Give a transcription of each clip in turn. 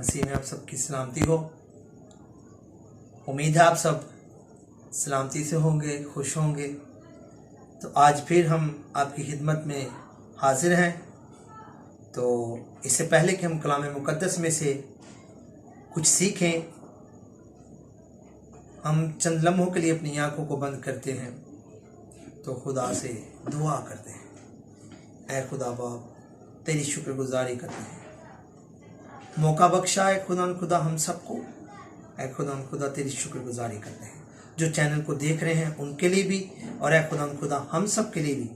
मसीह में आप सबकी सलामती हो। उम्मीद है आप सब सलामती से होंगे, खुश होंगे। तो आज फिर हम आपकी खिदमत में हाजिर हैं। तो इससे पहले कि हम कलाम मुक़द्दस में से कुछ सीखें, हम चंद लम्हों के लिए अपनी आंखों को बंद करते हैं तो खुदा से दुआ करते हैं। ऐ खुदा बाप, तेरी शुक्रगुजारी करते हैं, मौका बख्शा है खुदा हम सबको। ऐ खुदा तेरी शुक्रगुजारी करते हैं, जो चैनल को देख रहे हैं उनके लिए भी, और ऐ खुदा हम सब के लिए भी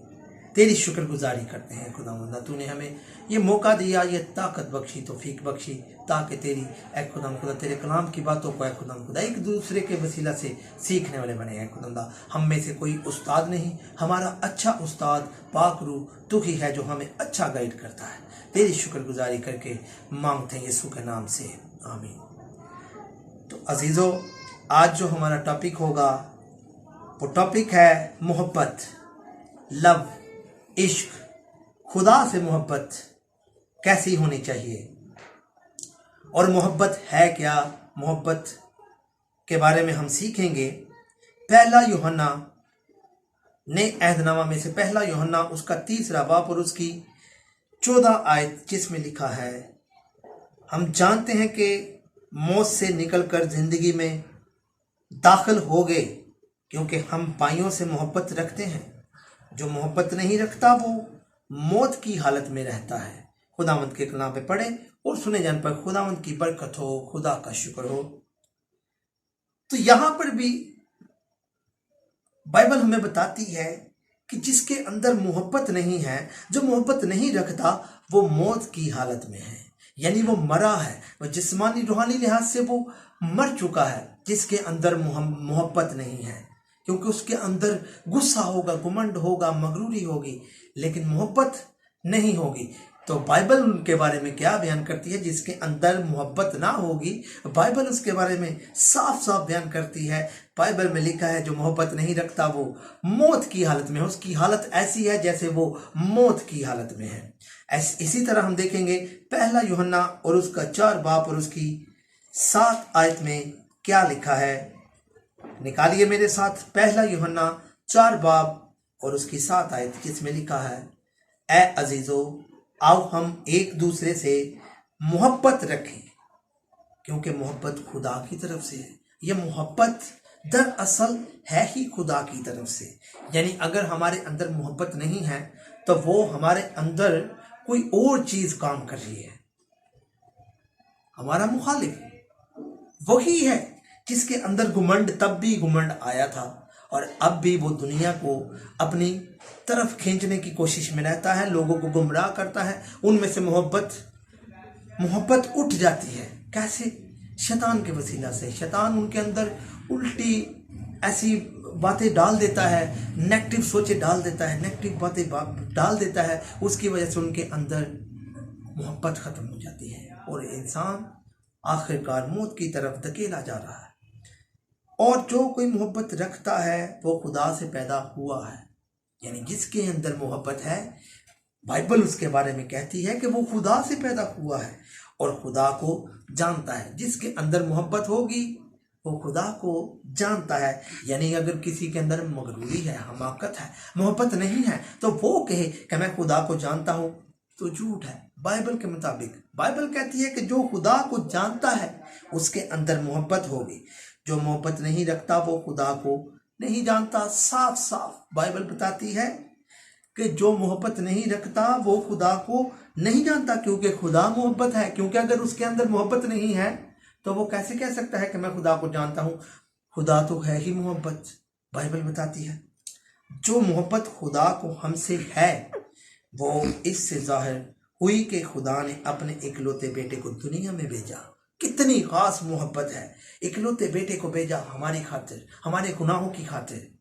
तेरी शुक्रगुजारी करते हैं। खुदा तूने हमें ये मौका दिया, ये ताकत बख्शी, तौफीक बख्शी, ताकि तेरी ऐ खुदा तेरे कलाम की बातों को ऐ खुदा एक दूसरे के वसीला से सीखने वाले बने। ऐ खुदा हम में से कोई उस्ताद नहीं, हमारा अच्छा उस्ताद पाक रूह तू ही है जो हमें अच्छा गाइड करता है। तेरी शुक्रगुजारी करके मांगते हैं यीशु के नाम से, आमीन। तो अजीज़ों, आज जो हमारा टॉपिक होगा वो टॉपिक है मोहब्बत, लव, इश्क। खुदा से मोहब्बत कैसी होनी चाहिए और मोहब्बत है क्या, मोहब्बत के बारे में हम सीखेंगे। पहला यूहन्ना नए अहदनामा में से पहला यूहन्ना उसका 3 बाब और उसकी 14 आयत, जिसमें लिखा है, हम जानते हैं कि मौत से निकलकर जिंदगी में दाखिल हो गए क्योंकि हम भाइयों से मोहब्बत रखते हैं। जो मोहब्बत नहीं रखता वो मौत की हालत में रहता है। खुदावंद के कलाम पे पढ़े और सुने जाने पर खुदावंद की बरकत हो, खुदा का शुक्र हो। तो यहां पर भी बाइबल हमें बताती है कि जिसके अंदर मोहब्बत नहीं है, जो मोहब्बत नहीं रखता, वो मौत की हालत में है, यानी वो मरा है, वो जिस्मानी रूहानी लिहाज से वो मर चुका है। जिसके अंदर मोहब्बत नहीं है, क्योंकि उसके अंदर गुस्सा होगा, घमंड होगा, मगरूरी होगी, लेकिन मोहब्बत नहीं होगी। तो बाइबल उनके बारे में क्या बयान करती है? जिसके अंदर मोहब्बत ना होगी, बाइबल उसके बारे में साफ साफ बयान करती है। बाइबल में लिखा है जो मोहब्बत नहीं रखता वो मौत की हालत में है। उसकी हालत ऐसी है जैसे वो मौत की हालत में है। इसी तरह हम देखेंगे पहला यूहन्ना और उसका 4 बाब और उसकी 7 आयत में क्या लिखा है। निकालिए मेरे साथ पहला यूहन्ना 4 बाब और उसकी 7 आयत, जिसमें लिखा है, ऐ अजीजों, आओ हम एक दूसरे से मोहब्बत रखें क्योंकि मोहब्बत खुदा की तरफ से है। यह मोहब्बत दरअसल है ही खुदा की तरफ से। यानी अगर हमारे अंदर मोहब्बत नहीं है तो वो हमारे अंदर कोई और चीज काम कर रही है। हमारा मुखालिफ वही है जिसके अंदर घुमंड, तब भी घुमंड आया था और अब भी वो दुनिया को अपनी तरफ खींचने की कोशिश में रहता है, लोगों को गुमराह करता है। उनमें से मोहब्बत उठ जाती है। कैसे? शैतान के वसीला से। शैतान उनके अंदर उल्टी ऐसी बातें डाल देता है, नेगेटिव सोचें डाल देता है, नेगेटिव बातें डाल देता है। उसकी वजह से उनके अंदर मोहब्बत खत्म हो जाती है और इंसान आखिरकार मौत की तरफ धकेला जा रहा है। और जो कोई मोहब्बत रखता है वो खुदा से पैदा हुआ है, यानी जिसके अंदर मोहब्बत है, बाइबल उसके बारे में कहती है कि वो खुदा से पैदा हुआ है और खुदा को जानता है। जिसके अंदर मोहब्बत होगी वो खुदा को जानता है। यानी अगर किसी के अंदर मगरूरी है, हमाकत है, मोहब्बत नहीं है, तो वो कहे कि मैं खुदा को जानता हूं, तो झूठ है। बाइबल के मुताबिक बाइबल कहती है कि जो खुदा को जानता है उसके अंदर मोहब्बत होगी। जो मोहब्बत नहीं रखता वो खुदा को नहीं जानता। साफ साफ बाइबल बताती है कि जो मोहब्बत नहीं रखता वो खुदा को नहीं जानता, क्योंकि खुदा मोहब्बत है। क्योंकि अगर उसके अंदर मोहब्बत नहीं है तो वो कैसे कह सकता है कि मैं खुदा को जानता हूं? खुदा तो है ही मोहब्बत। बाइबल बताती है जो मोहब्बत खुदा को हमसे है वो इससे जाहिर हुई कि खुदा ने अपने इकलौते बेटे को दुनिया में भेजा। कितनी खास मोहब्बत है! इकलौते बेटे को भेजा हमारी खातिर, हमारे गुनाहों की खातिर,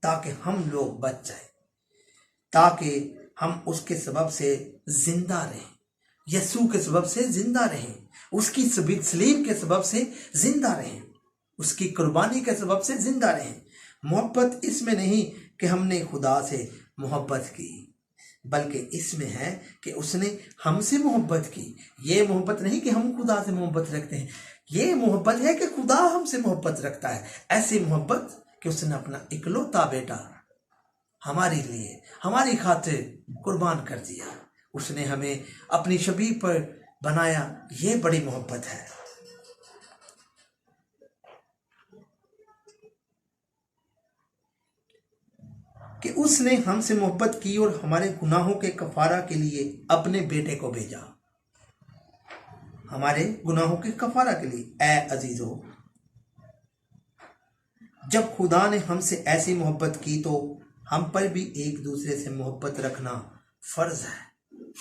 ताकि हम लोग बच जाए, ताकि हम उसके सबब से जिंदा रहें, यीशु के सबब से जिंदा रहें, उसकी सलीब के सबब से जिंदा रहें, उसकी कुर्बानी के सबब से जिंदा रहें। मोहब्बत इसमें नहीं कि हमने खुदा से मोहब्बत की, बल्कि इसमें है कि उसने हमसे मोहब्बत की। ये मोहब्बत नहीं कि हम खुदा से मोहब्बत रखते हैं, ये मोहब्बत है कि खुदा हमसे मोहब्बत रखता है। ऐसी मोहब्बत कि उसने अपना इकलौता बेटा हमारे लिए, हमारी खातिर कुर्बान कर दिया। उसने हमें अपनी शबीह पर बनाया। ये बड़ी मोहब्बत है। कि उसने हमसे मोहब्बत की और हमारे गुनाहों के कफारा के लिए अपने बेटे को भेजा। हमारे गुनाहों के कफारा के लिए। ए अजीजों, जब खुदा ने हमसे ऐसी मोहब्बत की तो हम पर भी एक दूसरे से मोहब्बत रखना फर्ज है।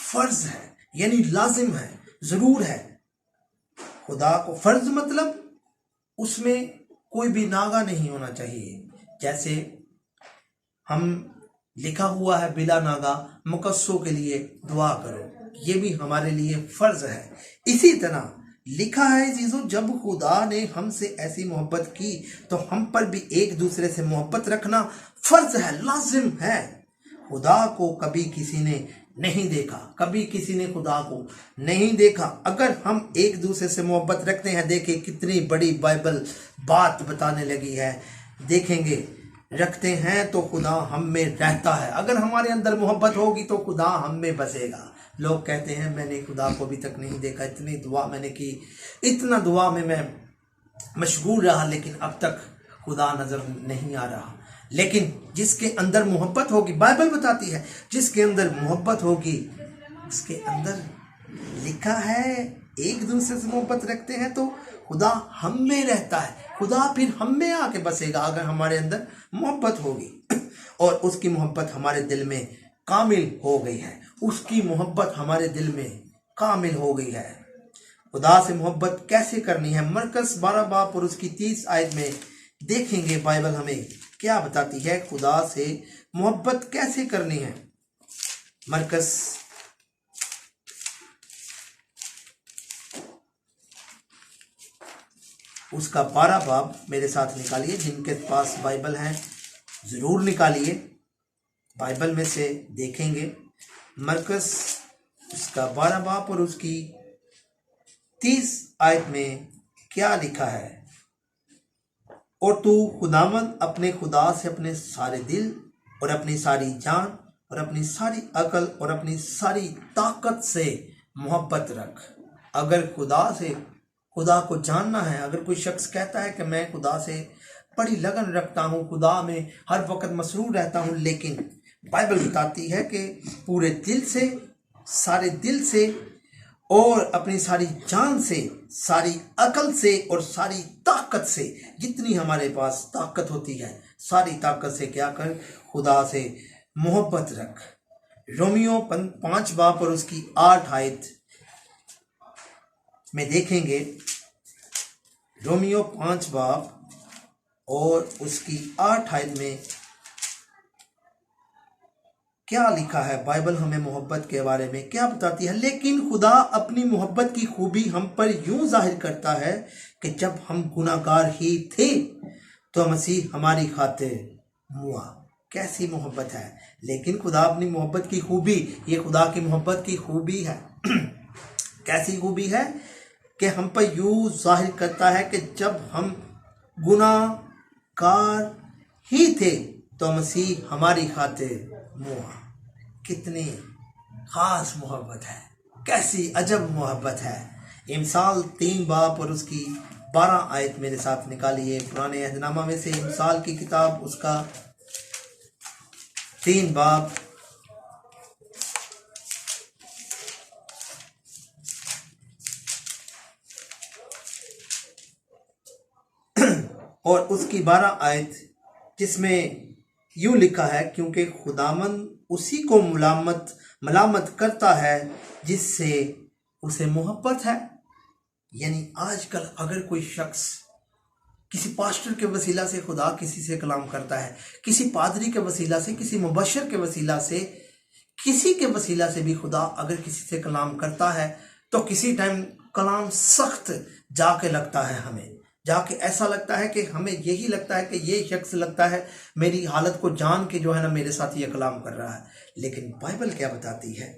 फर्ज है यानी लाजिम है, जरूर है। खुदा को फर्ज मतलब उसमें कोई भी नागा नहीं होना चाहिए। जैसे हम लिखा हुआ है बिला नागा मुकस्सों के लिए दुआ करो, ये भी हमारे लिए फर्ज है। इसी तरह लिखा है चीजों, जब खुदा ने हमसे ऐसी मोहब्बत की तो हम पर भी एक दूसरे से मोहब्बत रखना फर्ज है, लाजिम है। खुदा को कभी किसी ने नहीं देखा, कभी किसी ने खुदा को नहीं देखा। अगर हम एक दूसरे से मोहब्बत रखते हैं, देखिए कितनी बड़ी बाइबल बात बताने लगी है। देखेंगे रखते हैं तो खुदा हम में रहता है। अगर हमारे अंदर मोहब्बत होगी तो खुदा हम में बसेगा। लोग कहते हैं मैंने खुदा को अभी तक नहीं देखा, इतनी दुआ मैंने की, इतना दुआ में मैं मशगूल रहा, लेकिन अब तक खुदा नजर नहीं आ रहा। लेकिन जिसके अंदर मोहब्बत होगी, बाइबल बताती है जिसके अंदर मोहब्बत होगी उसके अंदर लिखा है एक दूसरे से मोहब्बत रखते हैं तो खुदा हम में रहता है। खुदा फिर हम में आके बसेगा अगर हमारे अंदर मोहब्बत होगी। और उसकी मोहब्बत हमारे दिल में कामिल हो गई है। उसकी मोहब्बत हमारे दिल में कामिल हो गई है। खुदा से मोहब्बत कैसे करनी है, मरकस 12 बाब और उसकी 30 आयत में देखेंगे बाइबल हमें क्या बताती है। खुदा से मोहब्बत कैसे करनी है। मरकस उसका 12 बाब मेरे साथ निकालिए। जिनके पास बाइबल है जरूर निकालिए, बाइबल में से देखेंगे। मरकस उसका 12 बाब और उसकी 30 आयत में क्या लिखा है। और तू खुदावंद अपने खुदा से अपने सारे दिल और अपनी सारी जान और अपनी सारी अकल और अपनी सारी ताकत से मोहब्बत रख। अगर खुदा को जानना है, अगर कोई शख्स कहता है कि मैं खुदा से बड़ी लगन रखता हूँ, खुदा में हर वक्त मसरूर रहता हूँ, लेकिन बाइबल बताती है कि पूरे दिल से, सारे दिल से और अपनी सारी जान से, सारी अकल से और सारी ताकत से, जितनी हमारे पास ताकत होती है सारी ताकत से क्या कर, खुदा से मोहब्बत रख। रोमियो 5 बाब और उसकी 8 आयत में देखेंगे। रोमियो 5 बाब और उसकी 8 आयत में क्या लिखा है। बाइबल हमें मोहब्बत के बारे में क्या बताती है। लेकिन खुदा अपनी मोहब्बत की खूबी हम पर यूं जाहिर करता है कि जब हम गुनाहगार ही थे तो मसीह हमारी खातिर मुआ। कैसी मोहब्बत है। लेकिन खुदा अपनी मोहब्बत की खूबी, ये खुदा की मोहब्बत की खूबी है। कैसी खूबी है कि हम पर यूं जाहिर करता है कि जब हम गुनाहगार ही थे तो मसीह हमारी खातिर मुआ। कितनी खास मोहब्बत है, कैसी अजब मोहब्बत है। इमसाल 3 बाब और उसकी 12 आयत मेरे साथ निकालिए। पुराने अहदनामा में से इमसाल की किताब उसका 3 बाब और उसकी 12 आयत, जिसमें यूं लिखा है क्योंकि खुदावंद उसी को मलामत करता है जिससे उसे मोहब्बत है। यानी आजकल अगर कोई शख्स किसी पास्टर के वसीला से खुदा किसी से कलाम करता है, किसी पादरी के वसीला से, किसी मुबशर के वसीला से, किसी के वसीला से भी खुदा अगर किसी से कलाम करता है तो किसी टाइम कलाम सख्त जाके लगता है हमें। जाके ऐसा लगता है कि हमें यही लगता है कि ये शख्स लगता है मेरी हालत को जान के जो है ना मेरे साथ ये कलाम कर रहा है। लेकिन बाइबल क्या बताती है,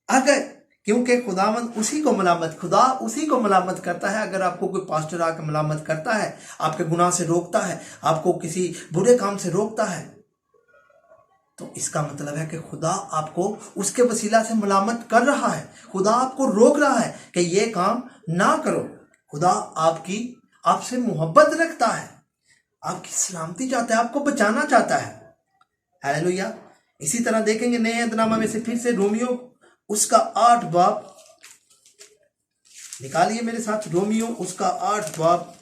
अगर क्योंकि खुदा उसी को मलामत करता है। अगर आपको कोई पास्टर आकर मलामत करता है, आपके गुनाह से रोकता है, आपको किसी बुरे काम से रोकता है, तो इसका मतलब है कि खुदा आपको उसके वसीला से मलामत कर रहा है। खुदा आपको रोक रहा है कि ये काम ना करो। खुदा आपसे मोहब्बत रखता है, आपकी सलामती चाहता है, आपको बचाना चाहता है। हालेलुया। इसी तरह देखेंगे नए अहदनामा में से फिर से रोमियो उसका 8 बाब, निकालिए मेरे साथ, रोमियो उसका 8 बाब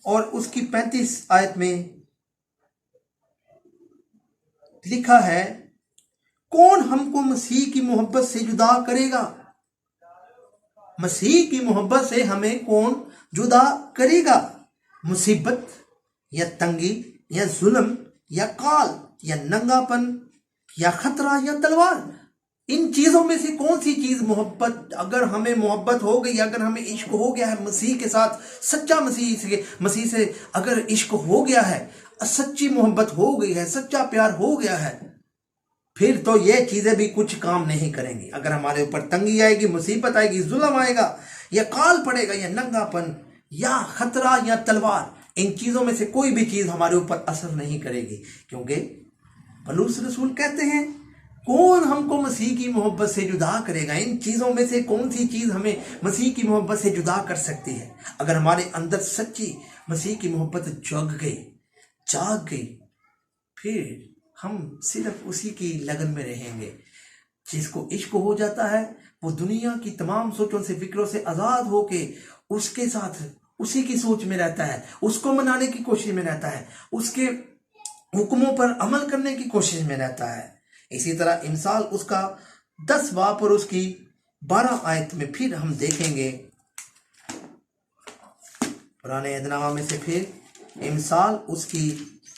और उसकी 35 आयत में लिखा है, कौन हमको मसीह की मोहब्बत से जुदा करेगा? मसीह की मोहब्बत से हमें कौन जुदा करेगा? मुसीबत या तंगी या जुल्म या काल या नंगापन या खतरा या तलवार, इन चीजों में से कौन सी चीज मोहब्बत, अगर हमें मोहब्बत हो गई, अगर हमें इश्क हो गया है मसीह के साथ, सच्चा मसीह से अगर इश्क हो गया है, सच्ची मोहब्बत हो गई है, सच्चा प्यार हो गया है, फिर तो ये चीजें भी कुछ काम नहीं करेंगी। अगर हमारे ऊपर तंगी आएगी, मुसीबत आएगी, जुल्म आएगा, या काल पड़ेगा, या नंगापन, या खतरा, या तलवार, इन चीजों में से कोई भी चीज हमारे ऊपर असर नहीं करेगी। क्योंकि पौलुस रसूल कहते हैं, कौन हमको मसीह की मोहब्बत से जुदा करेगा? इन चीजों में से कौन सी चीज हमें मसीह की मोहब्बत से जुदा कर सकती है? अगर हमारे अंदर सच्ची मसीह की मोहब्बत जाग गई, फिर हम सिर्फ उसी की लगन में रहेंगे। जिसको इश्क हो जाता है, वो दुनिया की तमाम सोचों से, फिक्रों से आजाद होके उसके साथ, उसी की सोच में रहता है, उसको मनाने की कोशिश में रहता है, उसके हुक्मों पर अमल करने की कोशिश में रहता है। इसी तरह इमसाल उसका 10 बाब और उसकी 12 आयत में फिर हम देखेंगे, पुराने अहदनामा में से फिर इमसाल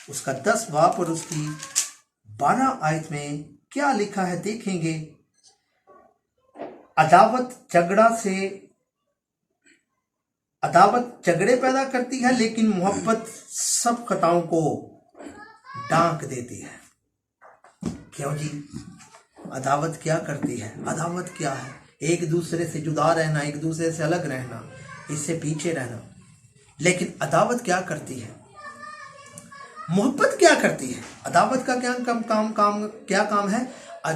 उसका 10 बाब और उसकी 12 आयत में क्या लिखा है देखेंगे। अदावत झगड़े पैदा करती है, लेकिन मोहब्बत सब खताओं को ढांक देती है। क्यों जी? अदावत क्या करती है? अदावत क्या है? एक दूसरे से जुदा रहना, एक दूसरे से अलग रहना, इससे पीछे रहना। लेकिन अदावत क्या करती है? मोहब्बत क्या करती है? अदावत का क्या काम है?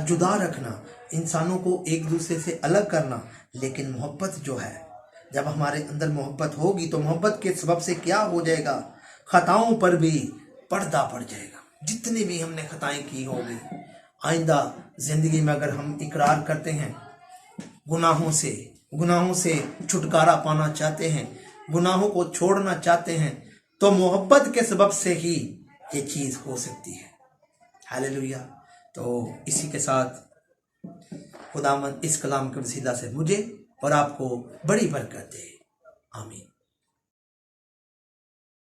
जुदा रखना, इंसानों को एक दूसरे से अलग करना। लेकिन मोहब्बत जो है, जब हमारे अंदर मोहब्बत होगी तो मोहब्बत के सबब से क्या हो जाएगा? खताओं पर भी पर्दा पड़ जाएगा। जितनी भी हमने खताएं की होगी, आइंदा जिंदगी में अगर हम इकरार करते हैं, गुनाहों से छुटकारा पाना चाहते हैं, गुनाहों को छोड़ना चाहते हैं, तो मोहब्बत के सबब से ही ये चीज हो सकती है। हालेलुया। तो इसी के साथ खुदावंद इस कलाम के वसीला से मुझे और आपको बड़ी बरकत दे। आमीन।